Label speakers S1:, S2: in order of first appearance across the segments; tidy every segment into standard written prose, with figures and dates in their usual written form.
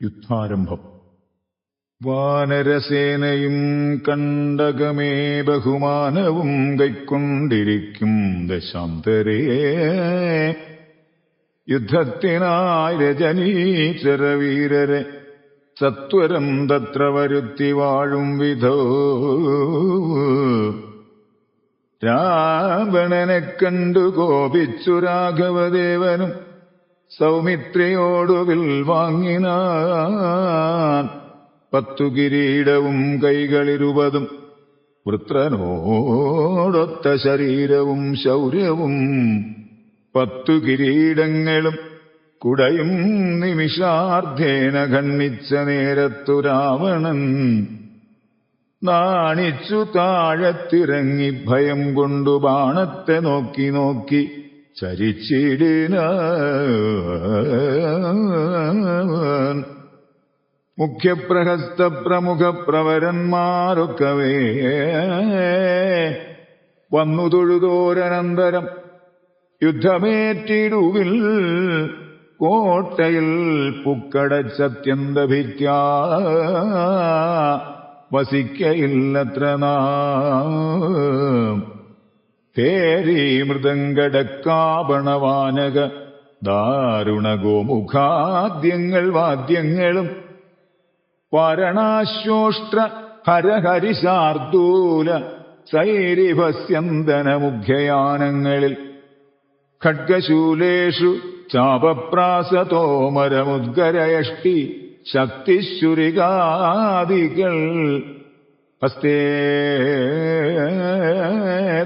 S1: യുദ്ധാരംഭം. വാനരസേനയും കണ്ടകമേ ബഹുമാനവും കൈക്കൊണ്ടിരിക്കും ദശാന്തരേ. യുദ്ധത്തിനായി രജനീചരവീരരെ സത്വരം തത്ര വരുത്തി വാഴും വിധോ. രാവണനെ കണ്ടു കോപിച്ചു രാഘവദേവനും സൗമിത്രിയോടുവിൽ വാങ്ങിനാൻ. 10 കിരീടവും കൈകളിരുപതും വൃത്രനോടൊത്ത ശരീരവും ശൗര്യവും 10 കിരീടങ്ങളും കുടയും നിമിഷാർദ്ധേന ഖണ്ഡിച്ച നേരത്തു രാവണൻ നാണിച്ചു താഴത്തിറങ്ങി ഭയം കൊണ്ടു ബാണത്തെ നോക്കി നോക്കി ചരിച്ചിടിനാൻ. മുഖ്യപ്രഹസ്ത പ്രമുഖ പ്രവരന്മാരൊക്കവേ വന്നു തൊഴുതോരനന്തരം യുദ്ധമേറ്റിടുവിൽ കോട്ടയിൽ പുക്കടച്ചത്യന്തഭിത്യാ വസിക്കയില്ലത്ര നാം. പേരി മൃദംഗടക്കാപണവാനക ദാരുണ ഗോമുഖാദ്യങ്ങൾ വാദ്യങ്ങളും വാരണാശ്വോഷ്ട്ര ഹരഹരിശാർദൂല സൈരിഭസ്യന്തനമുഖ്യയാനങ്ങളിൽ ഖഡ്ഗശൂലേഷു ചാപപ്രാസതോമരമുദ്ഗരയഷ്ടി ശക്തിശുരികാദികൾ ഹസ്തേ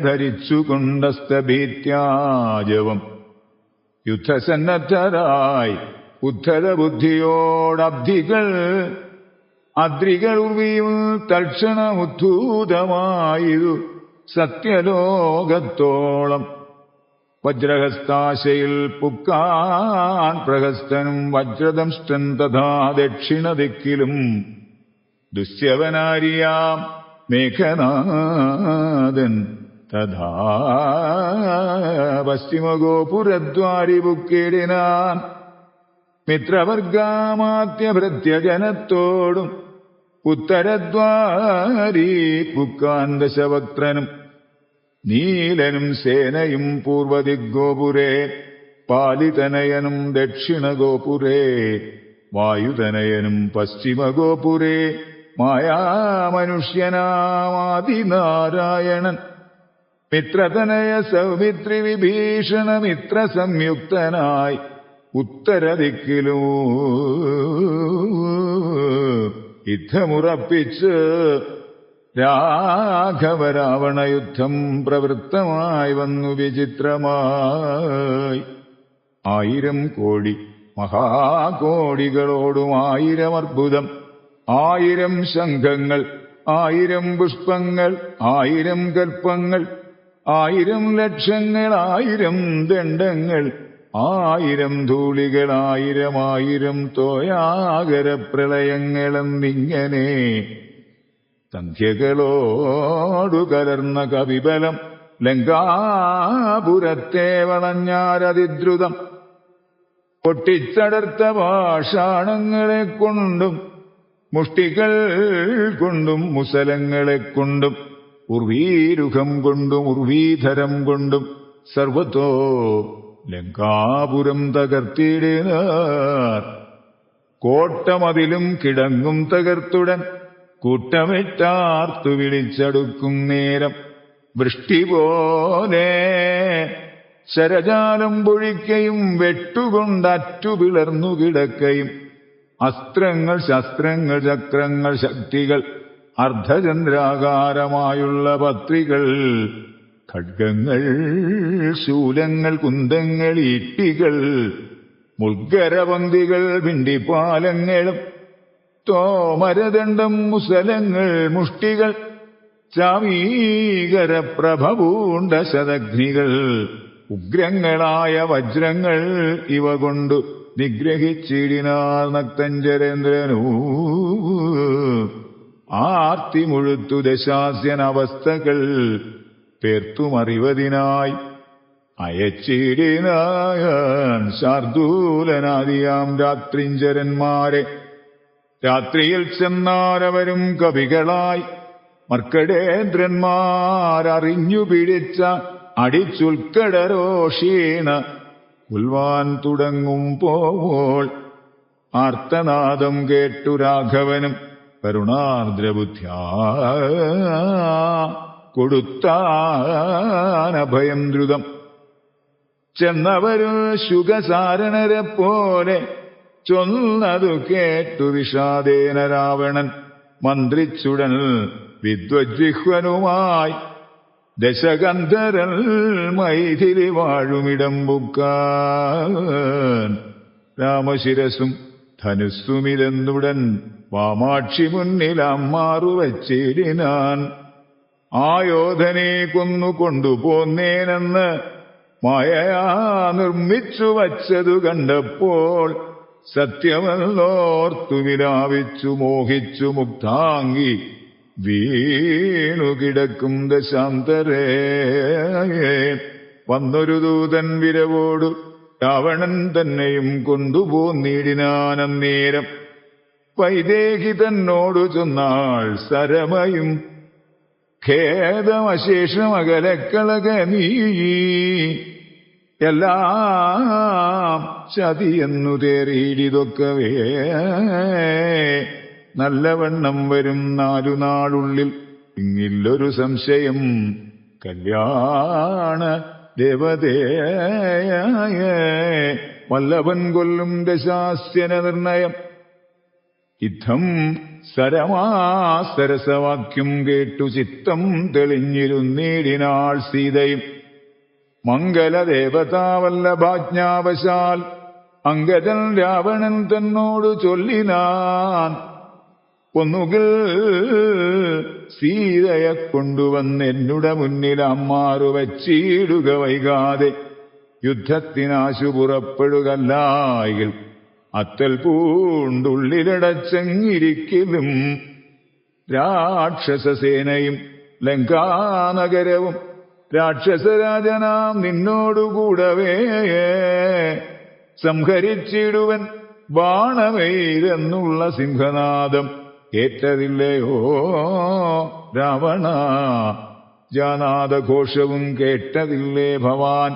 S1: ധരിച്ചുകൊണ്ടസ്തഭീത്യാജവം യുദ്ധസന്നദ്ധരായി ഉദ്ധരബുദ്ധിയോടബ്ധികൾ അദ്രികൾ ഉർവിയും തൽക്ഷണമുദ്ധൂതമായതു സത്യലോകത്തോളം. വജ്രഹസ്താശയിൽ പുക്കാൻ പ്രഹസ്തനും വജ്രദംഷ്ടൻ തഥാ ദക്ഷിണദിക്കിലും ദുശ്യവനാരിയാം മേഘനാഥൻ തഥാ പശ്ചിമഗോപുരദ്വാരി പുക്കിടിനാൻ. മിത്രവർഗാമാത്യഭൃത്യജനത്തോടും ഉത്തരദ്വാരി പുക്കാൻ ദശവക്ത്രനും നീലനും സേനയും പൂർവദിഗ്ഗോപുരേ പാലിതനയനും ദക്ഷിണഗോപുരേ വായുതനയനും പശ്ചിമഗോപുരേ മായാമനുഷ്യനാമാദിനാരായണൻ മിത്രതനയ സൗമിത്രി വിഭീഷണ മിത്ര സംയുക്തനായി ഉത്തരദിക്കിലൂ യുദ്ധമുറപ്പിച്ച് രാഘവരാവണ യുദ്ധം പ്രവൃത്തമായി വന്നു വിചിത്രമായി. 1000 കോടി മഹാകോടികളോടും 1000 അർബുദം, 1000 ശംഖങ്ങൾ, 1000 പുഷ്പങ്ങൾ, 1000 കൽപ്പങ്ങൾ, 1000 ലക്ഷങ്ങൾ, 1000 ദണ്ഡങ്ങൾ, 1000 ധൂളികൾ, 1000 തോയാകര പ്രളയങ്ങളെന്നിങ്ങനെ സംഖ്യകളോടു കലർന്ന കവിബലം ലങ്കാപുരത്തെ വളഞ്ഞാരതിദ്രുതം. പൊട്ടിച്ചടർത്ത പാഷാണങ്ങളെ കൊണ്ടും മുഷ്ടികൾ കൊണ്ടും മുസലങ്ങളെ കൊണ്ടും ഉർവീരുഖം കൊണ്ടും ഉർവീധരം കൊണ്ടും സർവത്തോ ലങ്കാപുരം തകർത്തിടുന്നാർ. കോട്ടമതിലും കിടങ്ങും തകർത്തുടൻ കൂട്ടമിട്ടാർത്തു വിളിച്ചടുക്കും നേരം വൃഷ്ടി പോലെ ശരജാലം പൊഴിക്കയും വെട്ടുകൊണ്ടറ്റു പിളർന്നു കിടക്കയും അസ്ത്രങ്ങൾ, ശസ്ത്രങ്ങൾ, ചക്രങ്ങൾ, ശക്തികൾ, അർദ്ധചന്ദ്രാകാരമായുള്ള പത്രികൾ, ഖഡ്ഗങ്ങൾ, ശൂലങ്ങൾ, കുന്തങ്ങൾ, ഈട്ടികൾ, മുൾഗരപന്തികൾ, ഭിണ്ടിപ്പാലങ്ങളും തോമരദണ്ഡം, മുസലങ്ങൾ, മുഷ്ടികൾ, ചാമീകരപ്രഭപൂണ്ട ശതഘ്നികൾ, ഉഗ്രങ്ങളായ വജ്രങ്ങൾ ഇവ കൊണ്ടു നിഗ്രഹിച്ചിടിനാർ നക്തഞ്ചരേന്ദ്രനൂ. ആർത്തി മുഴുത്തു ദശാസ്യനവസ്ഥകൾ പേർത്തുമറിവതിനായി അയച്ചിടിനാൻ ശാർദൂലനാദിയാം രാത്രിഞ്ചരന്മാരെ രാത്രിയിൽ ചെന്നാരവരും കവികളായി മർക്കടേന്ദ്രന്മാരറിഞ്ഞു പിടിച്ച അടിച്ചുൽക്കടരോഷീണ ഉൽവാൻ തുടങ്ങുമ്പോൾ ആർത്തനാദം കേട്ടു രാഘവനും കരുണാർദ്രബുദ്ധ്യാ കൊടുത്താനഭയം ദ്രുതം. ചെന്നവരു ശുഗസാരണരെ പോലെ ചൊന്നതു കേട്ടു വിഷാദേന രാവണൻ മന്ത്രിച്ചുടൻ വിദ്വജ്ജിഹ്വനുമായി ദശകന്ധരൽ മൈഥിലി വാഴുമിടം പുക്കാൻ. രാമശിരസും ധനുസ്സുമിതെന്നുടൻ വാമാക്ഷി മുന്നിലാം മാറുവച്ചിടിനാൻ. ആയോധനെ കൊന്നു കൊണ്ടുപോന്നേനെന്ന് മായയാ നിർമ്മിച്ചു വച്ചതു കണ്ടപ്പോൾ സത്യമല്ലോർത്തു വിലാപിച്ചു മോഹിച്ചു മുക്താങ്കി വീണു കിടക്കും ദശാന്തരേ. വന്നൊരു ദൂതൻ വിരവോടു രാവണൻ തന്നെയും കൊണ്ടുപോന്നീടിനാനന്നേരം. വൈദേഹി തന്നോടു ചൊന്നാൾ സരമയും ഖേദമശേഷമകലക്കളക നീ എല്ലാം ചതിയെന്നു തേറിയിടിതൊക്കവേ. നല്ലവണ്ണം വരും 4 നാളുള്ളിൽ ഇങ്ങില്ലൊരു സംശയം കല്യാണ ദേവതേയ. വല്ലഭൻ കൊല്ലും ദശാസ്യന നിർണയം. ഇത്തം സരമാസരസവാക്യം കേട്ടു ചിത്തം തെളിഞ്ഞിരുന്നീടിനാൾ സീതയും. മംഗലദേവതാവല്ലഭാജ്ഞാവശാൽ അംഗജൻ രാവണൻ തന്നോടു ചൊല്ലിനാൻ. ഒന്നുകിൽ സീതയെ കൊണ്ടുവന്നെന്നുടെ മുന്നിൽ അമ്മാറു വച്ചിടുക വൈകാതെ. യുദ്ധത്തിനാശു പുറപ്പെടുകല്ലായിൽ അത്തൽ പൂണ്ടുള്ളിലടച്ചങ്ങിരിക്കലും. രാക്ഷസസേനയും ലങ്കാനഗരവും രാക്ഷസരാജനാം നിന്നോടുകൂടവേ സംഹരിച്ചിടുവൻ ബാണമേരെന്നുള്ള സിംഹനാദം കേട്ടതില്ലയോ രാവണ? ജാനാദഘോഷവും കേട്ടതില്ലേ ഭവാൻ?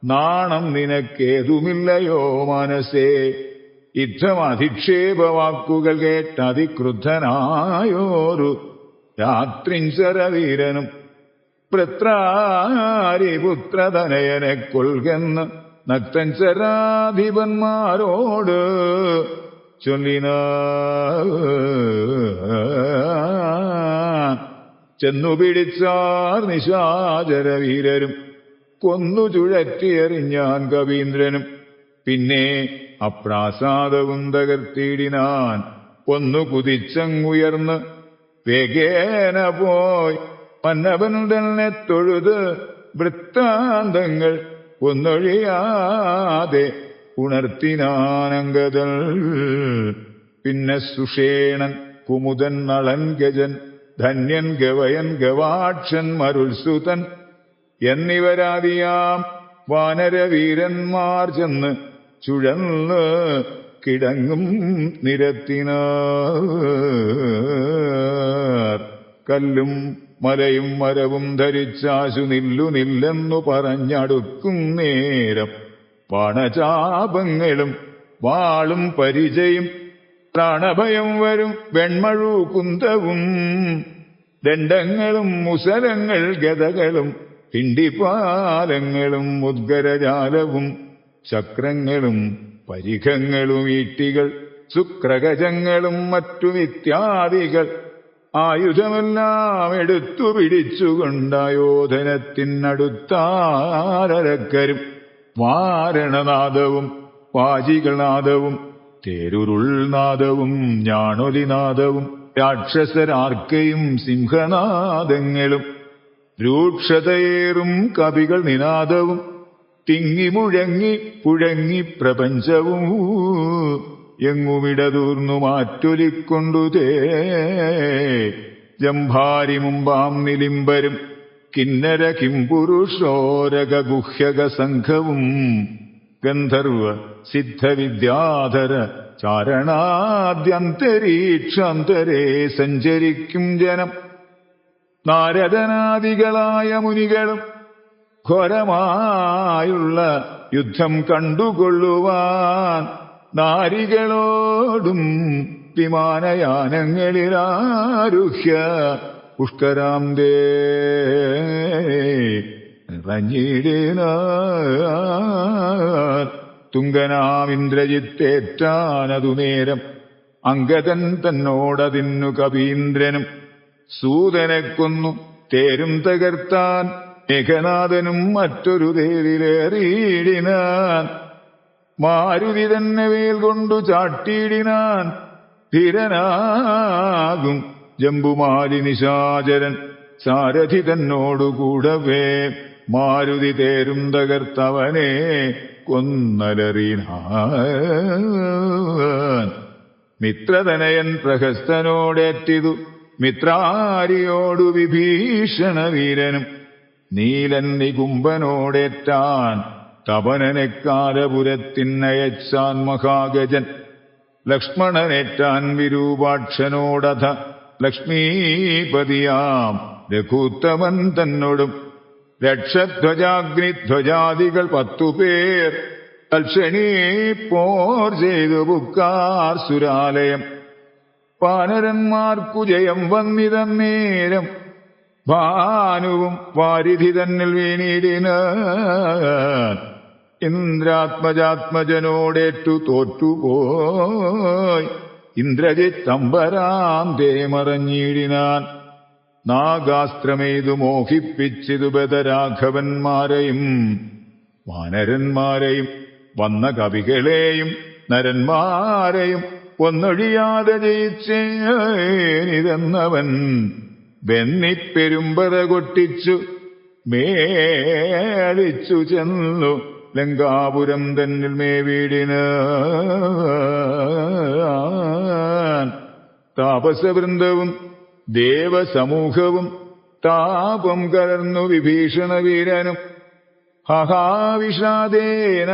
S1: നാണം നിനക്കേതുമില്ലയോ മനസ്സേ? യുദ്ധമധിക്ഷേപവാക്കുകൾ കേട്ടതിക്രുദ്ധനായോരു രാത്രിഞ്ചരവീരനും വൃത്രാരിപുത്രതനയനെ കൊൽകെന്ന് നക്തഞ്ചരാധിപന്മാരോട് ചൊല്ലിന. ചെന്നു പിടിച്ചാർ നിശാചരവീരരും കൊന്നു ചുഴറ്റിയെറിഞ്ഞാൻ കവീന്ദ്രനും. പിന്നെ അപ്രാസാദവും തകർത്തിടിനാൻ. ഒന്നു കുതിച്ചങ്ങുയർന്ന് വേഗേന പോയി മന്നവൻ തന്നെ തൊഴുത് വൃത്താന്തങ്ങൾ ഒന്നൊഴിയാതെ ഉണർത്തിനാനങ്കതൽ. പിന്നെ സുഷേണൻ കുമുദൻ നളൻ ഗജൻ ധന്യൻ ഗവയൻ ഗവാക്ഷൻ മരുത്സുതൻ എന്നിവരാദിയാം വാനരവീരന്മാർ ചെന്ന് ചുഴന്ന് കിടങ്ങും നിരത്തിനാർ. കല്ലും മലയും മരവും ധരിച്ചാശു നില്ലെന്നു പറഞ്ഞടുക്കും നേരം പാണചാപങ്ങളും വാളും പരിചയും പ്രാണഭയം വരും വെൺമഴു കുന്തവും ദണ്ഡങ്ങളും മുസലങ്ങൾ ഗദകളും ഹിണ്ടിപ്പാലങ്ങളും ഉദ്ഗരജാലവും ചക്രങ്ങളും പരിഖങ്ങളും ഈട്ടികൾ ശുക്രഗജങ്ങളും മറ്റു ഇത്യാദികൾ ആയുധമെല്ലാം എടുത്തു പിടിച്ചുകൊണ്ടായോധനത്തിനടുത്താരക്കരും. വാരണനാദവും വാജികനാദവും തേരുരുൾനാദവും ഞാണൊലിനാദവും രാക്ഷസരാർക്കയും സിംഹനാദങ്ങളും രൂക്ഷതയേറും കവികൾ നിനാദവും തിങ്ങിമുഴങ്ങി പുഴങ്ങി പ്രപഞ്ചവും എങ്ങുമിടതൂർന്നു മാറ്റൊലിക്കൊണ്ടുതേ. ജംഭാരി മുമ്പാം നിലിംബരും കിന്നര കിംപുരുഷോരക ഗുഹ്യക സംഘവും ഗന്ധർവ സിദ്ധവിദ്യാധര ചാരണാദ്യന്തരീക്ഷാന്തരേ സഞ്ചരിക്കും ജനം. നാരദനാദികളായ മുനികളും ഘോരമായുള്ള യുദ്ധം കണ്ടുകൊള്ളുവാൻ നാരികളോടും വിമാനയാനങ്ങളിലാരുഹ്യ പുഷ്കരാന്തേ ഇറങ്ങിയിടിനാർ. തുങ്കനാമിന്ദ്രജിത്തേറ്റാനതു നേരം അംഗദൻ തന്നോടതിന്നു കവീന്ദ്രനും സൂതനെ കൊന്നു തേരും തകർത്താൻ മേഘനാഥനും മറ്റൊരു തേരിലേറിയിടിനാൻ. മാരുതി തന്നെ വേൽ കൊണ്ടു ചാട്ടിയിടിനാൻ ധീരനാകും ജംബുമാലി നിശാചരൻ സാരഥി തന്നോടുകൂടവേ. മാരുതി തേരും തകർത്തവനെ കൊന്നലറിനാൻ. മിത്രതനയൻ പ്രഹസ്തനോടേറ്റിതു മിത്രാരിയോടു വിഭീഷണ വീരനും. നീലൻ നികുംഭനോടേറ്റാൻ തപനനെ കാലപുരത്തിനയച്ചാൻ മഹാഗജൻ. ലക്ഷ്മണനേറ്റാൻ വിരൂപാക്ഷനോടഥ ലക്ഷ്മീപതിയാം രഘുത്തമൻ തന്നോടും. രക്ഷധ്വജാഗ്നിധ്വജാദികൾ 10 പേർ തൽക്ഷണീ പോർ ചെയ്തു പുക്കാർ സുരാലയം. വാനരന്മാർക്കു ജയം വന്നിതന്നേരം ഭാനുവും വാരിധി തന്നിൽ വീണിടിനാൻ. ഇന്ദ്രാത്മജാത്മജനോടേറ്റു തോറ്റുപോയി ഇന്ദ്രജിത്തമ്പരാന്തേ മറഞ്ഞിടിനാൻ. നാഗാസ്ത്രമെയ്തു മോഹിപ്പിച്ചിതു ബദരാഘവന്മാരെയും വാനരന്മാരെയും വന്ന കവികളെയും നരന്മാരെയും ഒന്നൊഴിയാതെ ജയിച്ചേനിതെന്നവൻ വെന്നിപ്പെരുമ്പറ കൊട്ടിച്ചു മേളിച്ചു ചെന്നു ലങ്കാപുരം തന്നിൽ മേവീടിനാൻ. താപസവൃന്ദവും ദേവസമൂഹവും താപം കലർന്നു വിഭീഷണ വീരനും ഹഹാവിഷാദേന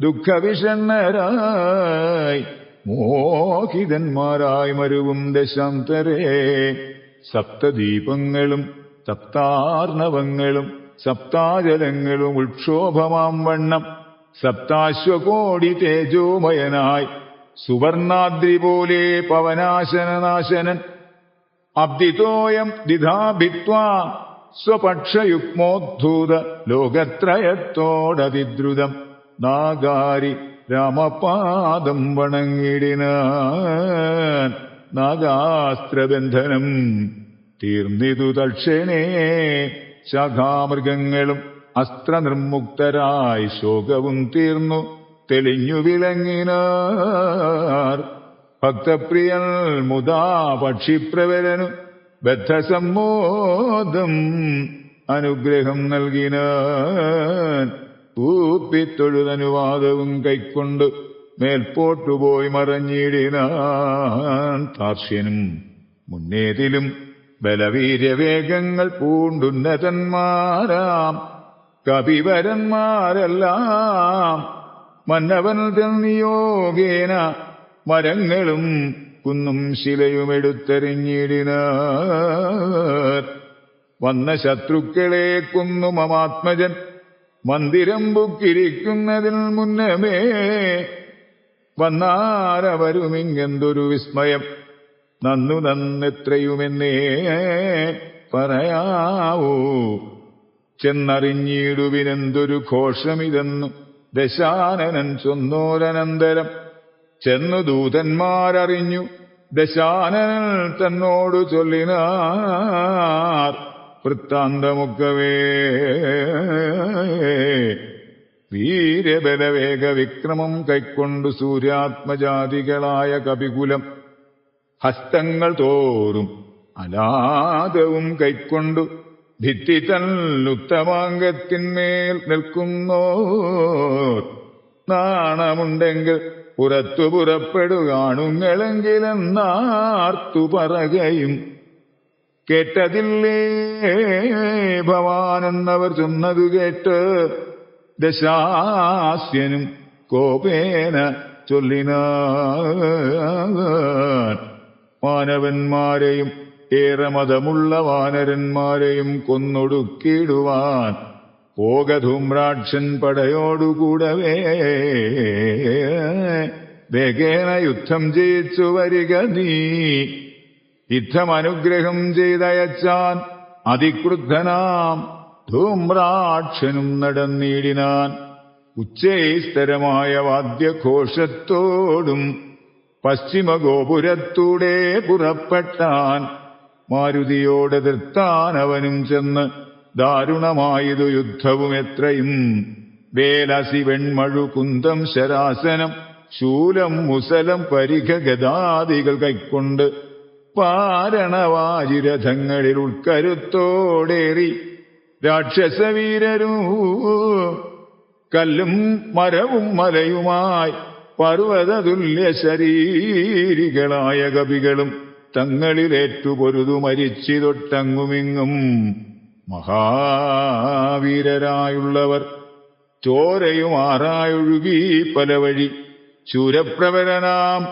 S1: ദുഃഖവിഷണ്ണരായി മോഹിതന്മാരായി മരുവും ദശാന്തരേ. സപ്തദീപങ്ങളും സപ്താർണവങ്ങളും സപ്താജലങ്ങളും ഉക്ഷോഭമാം വണ്ണം സപ്താശ്വകോടി തേജോമയനായി സുവർണാദ്രി പോലെ പവനാശനനാശനൻ. അബ്ദിതോയം ദിധാഭിത്വാ സ്വപക്ഷയുഗ്മോദ്ധൂത ലോകത്രയത്തോടതിദ്രുതം നാഗാരി രാമപാദം വണങ്ങിടിനാൻ. നാഗാസ്ത്രബന്ധനം തീർന്നിതു തൽക്ഷണേ ശാഖാമൃഗങ്ങളും അസ്ത്രനിർമുക്തരായി ശോകവും തീർന്നു തെളിഞ്ഞു വിളങ്ങിനാർ. ഭക്തപ്രിയൻ മുദാ പക്ഷിപ്രവരനു ബദ്ധസമ്മോദം അനുഗ്രഹം നൽകിനാൻ. ൂപ്പിത്തൊഴുതനുവാദവും കൈക്കൊണ്ട് മേൽപോട്ടുപോയി മറഞ്ഞിടിനാൻ. താർഷ്യനും മുന്നേതിലും ബലവീര്യവേഗങ്ങൾ പൂണ്ടുന്നതന്മാരാം കപിവരന്മാരെല്ലാം മന്നവൻ നിയോഗേന മരങ്ങളും കുന്നും ശിലയുമെടുത്തെറിഞ്ഞിടിനാർ. വന്ന ശത്രുക്കളെ കൊന്നു മമാത്മജൻ മന്ദിരം പൊക്കിരിക്കുന്നതിൽ മുന്നമേ വന്നാരവരുമിങ്ങെന്തൊരു വിസ്മയം. നന്നു നന്നെത്രയുമെന്നേ പറയാവൂ. ചെന്നറിഞ്ഞിടുവിനെന്തൊരു ഘോഷമിതെന്നു ദശാനനൻ ചൊന്നോരനന്തരം. ചെന്നു ദൂതന്മാരറിഞ്ഞു ദശാനനൻ തന്നോടു ചൊല്ലിനാർ വൃത്താന്തമൊക്കവേ. വീരബലവേഗ വിക്രമം കൈക്കൊണ്ടു സൂര്യാത്മജാതികളായ കപികുലം ഹസ്തങ്ങൾ തോറും അലാദവും കൈക്കൊണ്ടു ഭിത്തി തന്നുത്തമാംഗത്തിന്മേൽ നിൽക്കുന്നോർ. നാണമുണ്ടെങ്കിൽ പുറത്തു പുറപ്പെടുകാണുങ്ങളെങ്കിലെന്നാർത്തു പറകയും കേട്ടതില്ലേ ഭവാനെന്നവർ ചൊന്നതു കേട്ട് ദശാസ്യനും കോപേന ചൊല്ലിനാൻ. മാനവന്മാരെയും ഏറെ മതമുള്ള വാനരന്മാരെയും കൊന്നൊടുക്കിടുവാൻ പോക ധൂമ്രാക്ഷൻ പടയോടുകൂടവേ. വേഗേന യുദ്ധം ജയിച്ചു വരിക നീ. യുദ്ധമനുഗ്രഹം ചെയ്തയച്ചാൻ അതിക്രുദ്ധനാം ധൂമ്രാക്ഷനും നടന്നിടിനാൻ. ഉച്ചൈസ്തരമായ വാദ്യഘോഷത്തോടും പശ്ചിമഗോപുരത്തൂടെ പുറപ്പെട്ടാൻ. മാരുതിയോട് എതിർത്താൻ അവനും ചെന്ന് ദാരുണമായതു യുദ്ധവും എത്രയും. വേലസി വെൺമഴു കുന്തം ശരാസനം ശൂലം മുസലം പരിഘ ഗദാദികൾ കൈക്കൊണ്ട് പാരണവാജിരഥങ്ങളിൽ ഉൾക്കരുത്തോടേറി രാക്ഷസവീരരും കല്ലും മരവും മലയുമായി പർവ്വതതുല്യ ശരീരികളായ കവികളും തങ്ങളിലേറ്റു പൊരുതു മരിച്ചിതൊട്ടങ്ങുമിങ്ങും. മഹാവീരരായുള്ളവർ ചോരയുമാറായൊഴുകി പല വഴി. ശൂരപ്രവരനാം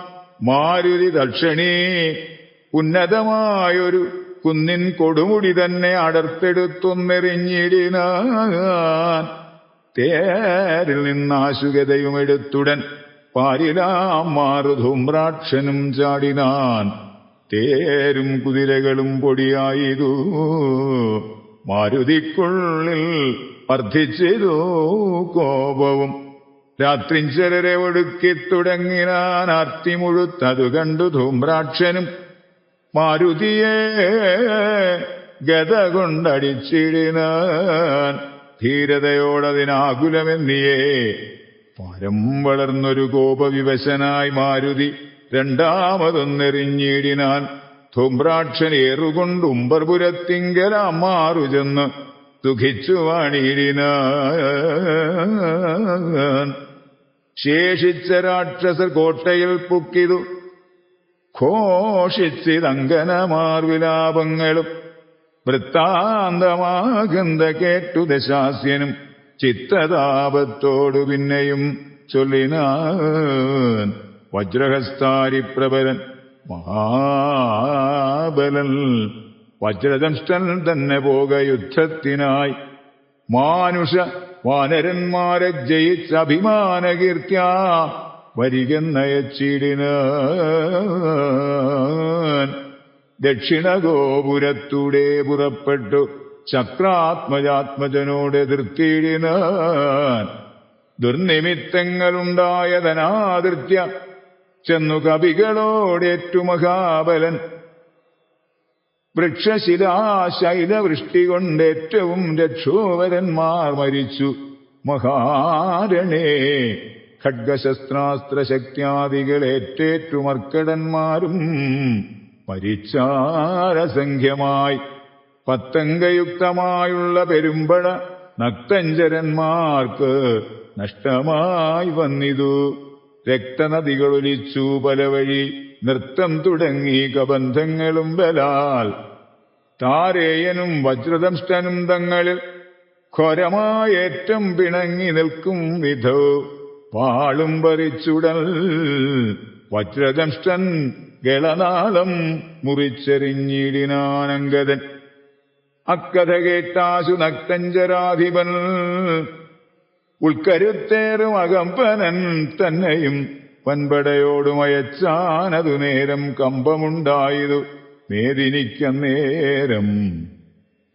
S1: മാരുതി ദക്ഷണേ ഉന്നതമായൊരു കുന്നിൻ കൊടുമുടി തന്നെ അടർത്തെടുത്തൊന്നെറിഞ്ഞിടിനാൻ. തേരിൽ നിന്നാശുഗതയുമെടുത്തുടൻ പാരിലാം മാറുധൂമ്രാക്ഷനും ചാടിനാൻ. തേരും കുതിരകളും പൊടിയായതു മാരുതിക്കുള്ളിൽ വർദ്ധിച്ചിരു കോപവും. രാത്രിഞ്ചരരെ ഒടുക്കി തുടങ്ങിനാൻ ആർത്തി മുഴുത്തതു കണ്ടു ധൂമ്രാക്ഷനും മാരുതിയെ ഗത കൊണ്ടടിച്ചിടിനാൻ. ധീരതയോടതിനാകുലമെന്നിയേ പരം വളർന്നൊരു കോപവിവശനായി മാരുതി രണ്ടാമതൊന്നെറിഞ്ഞിടിനാൻ. ധൂമ്രാക്ഷൻ ഏറുകൊണ്ടുംബർപുരത്തിങ്കലാം മാറു ചെന്ന് ദുഃഖിച്ചു വാണിടിനാൻ. ശേഷിച്ച രാക്ഷസർ കോട്ടയിൽ പുക്കിതു ഘോഷിച്ചിതങ്കനമാർ വിലാപങ്ങളും. വൃത്താന്തമാകന്ത കേട്ടു ദശാസ്യനും ചിത്തതാപത്തോടു പിന്നെയും ചൊല്ലിനാൻ. വജ്രഹസ്താരിപ്രബലൻ മഹാബലൻ വജ്രദംഷ്ടൻ തന്നെ പോക യുദ്ധത്തിനായി. മാനുഷ വാനരന്മാരെ ജയിച്ച അഭിമാനകീർത്തിയാ വരികെന്നയച്ചിടിനാൻ. ദക്ഷിണഗോപുരത്തൂടെ പുറപ്പെട്ടു ചക്രാത്മജാത്മജനോട് എതിർത്തിടിനാൻ. ദുർനിമിത്തങ്ങളുണ്ടായതനാദൃത്യ ചെന്നു കവികളോടേറ്റു മഹാബലൻ. വൃക്ഷശിലാശൈലവൃഷ്ടി കൊണ്ടേറ്റവും രക്ഷോവരന്മാർ മരിച്ചു മഹാരണേ. ഖഡ്ഗശസ്ത്രാസ്ത്രശക്തിയാദികളേറ്റേറ്റു മർക്കടന്മാരും മരിച്ചാരസംഖ്യമായി. പത്തംഗയുക്തമായുള്ള പെരുമ്പട നക്തഞ്ചരന്മാർക്ക് നഷ്ടമായി വന്നിതു. രക്തനദികളൊലിച്ചു പല വഴി നൃത്തം തുടങ്ങി കബന്ധങ്ങളും ബലാൽ. താരേയനും വജ്രദംഷ്ടനും തങ്ങളിൽ ഘോരമായേറ്റം പിണങ്ങി നിൽക്കും വിധോ വാളും പറിച്ചുടൽ വജ്രദംഷ്ടൻ ഗളനാളം മുറിച്ചെറിഞ്ഞിടിനാനങ്കദൻ. അക്കഥ കേട്ടാശു നക്തഞ്ചരാധിപൻ ഉൾക്കരുത്തേറും അകമ്പനൻ തന്നെയും വൻപടയോടും അയച്ചാനതു നേരം കമ്പമുണ്ടായതു മേദിനിക്കന്നേരം.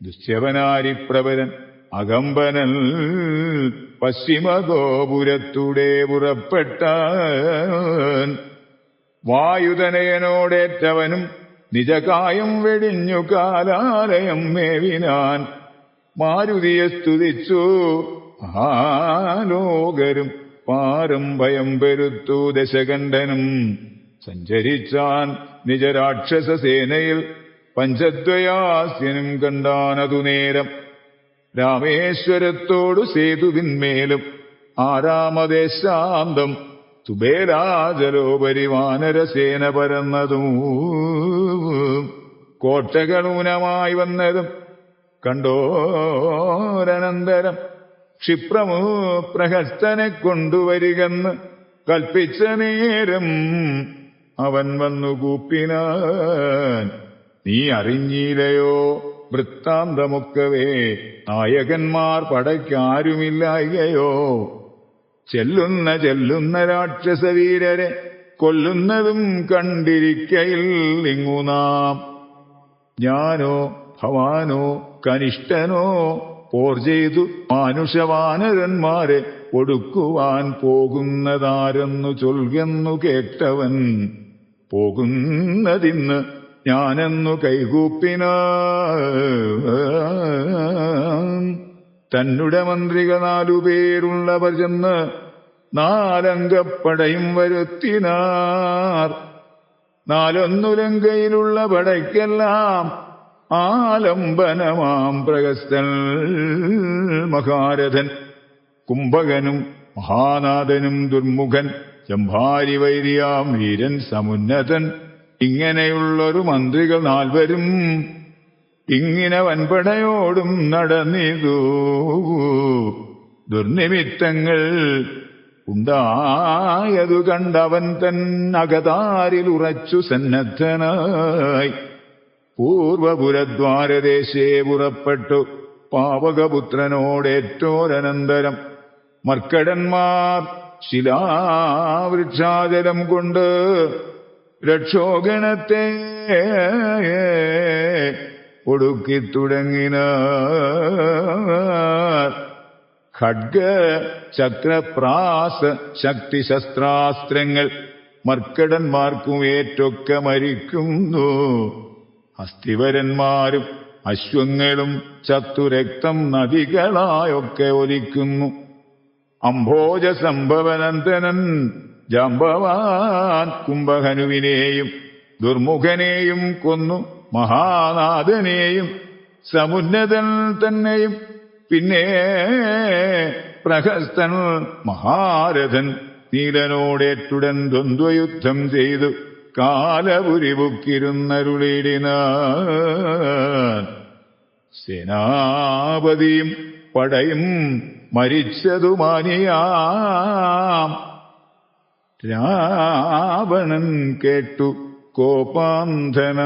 S1: ദുശ്യവനാരിപ്രവരൻ അകമ്പനൻ പശ്ചിമഗോപുരത്തൂടെ പുറപ്പെട്ടാൻ. വായുതനയനോടേറ്റവനും നിജകായം വെടിഞ്ഞു കാലാലയം മേവിനാൻ. മാരുതിയെ സ്തുതിച്ചു മഹാലോകരും പാരം ഭയം പെരുത്തു ദശകണ്ഠനും. സഞ്ചരിച്ചാൻ നിജരാക്ഷസസേനയിൽ പഞ്ചദ്വയാസ്യനും കണ്ടാനതു നേരം. രാമേശ്വരത്തോടു സേതുവിന്മേലും ആരാമദേശാന്തം തുബേലാജലോപരി വാനരസേന പരന്നതും കോട്ടകളൂനമായി വന്നതും കണ്ടോരനന്തരം ക്ഷിപ്രമു പ്രഹസ്തനെ കൊണ്ടുവരികെന്ന് കൽപ്പിച്ച നേരം അവൻ വന്നു കൂപ്പിനാൻ. നീ അറിഞ്ഞില്ലയോ വൃത്താന്തമൊക്കവേ, നായകന്മാർ പടയ്ക്കാരുമില്ലായകയോ? ചെല്ലുന്ന രാക്ഷസവീരരെ കൊല്ലുന്നതും കണ്ടിരിക്കയിൽ ഇങ്ങു നാം. ഞാനോ ഭവാനോ കനിഷ്ഠനോ പോർ ചെയ്തു മാനുഷവാനരന്മാരെ ഒടുക്കുവാൻ പോകുന്നതാരെന്നു ചൊൽകെന്നു കേട്ടവൻ. പോകുന്നതിന്ന് ഞാനെന്നു കൈകൂപ്പിനാൻ. തന്നുടെ മന്ത്രിക 4 പേരുള്ളവർ ചെന്ന് 4 അംഗപ്പടയും വരുത്തിനാർ. 4 ലങ്കയിലുള്ള പടയ്ക്കെല്ലാം ആലംബനമാം പ്രഗസ്തൻ മഹാരഥൻ, കുംഭകനും മഹാനാഥനും ദുർമുഖൻ, ജംഭാരി വൈരിയാം വീരൻ സമുന്നതൻ. ഇങ്ങനെയുള്ളൊരു മന്ത്രികൾ 4 ഇങ്ങനെ വൻപടയോടും നടന്നിതു. ദുർനിമിത്തങ്ങൾ ഉണ്ടായതു കണ്ടവൻ തൻ അകതാരിൽ ഉറച്ചു സന്നദ്ധനായി പൂർവപുരദ്വാരദേശേ പുറപ്പെട്ടു പാവകപുത്രനോടേറ്റോരനന്തരം മർക്കടന്മാർ ശിലാവൃക്ഷാജലം കൊണ്ട് രക്ഷോഗണത്തെ ഒടുക്കിത്തുടങ്ങിനാർ. ഖഡ്ഗ ചക്രപ്രാസ ശക്തിശസ്ത്രാസ്ത്രങ്ങൾ മർക്കടന്മാർക്കും ഏറ്റൊക്കെ മരിക്കുന്നു. ഹസ്തിവരന്മാരും അശ്വങ്ങളും ചത്തുരക്തം നദികളായൊക്കെ ഒലിക്കുന്നു. അംഭോജ സംഭവനന്ദനൻ ജാംബവാൻ കുംഭഹനുവിനെയും ദുർമുഖനെയും കൊന്നു മഹാനാഥനെയും സമുന്നതൻ തന്നെയും. പിന്നെ പ്രഹസ്തൻ മഹാരഥൻ നീലനോടേറ്റുടൻ ദ്വന്ദ്വയുദ്ധം ചെയ്തു കാലപുരിപുക്കിരുന്നരുളിടിനാൻ. സേനാപതിയും പടയും മരിച്ചതു മാനിയാം. രാവണൻ കേട്ടു കോപാന്ധനായി.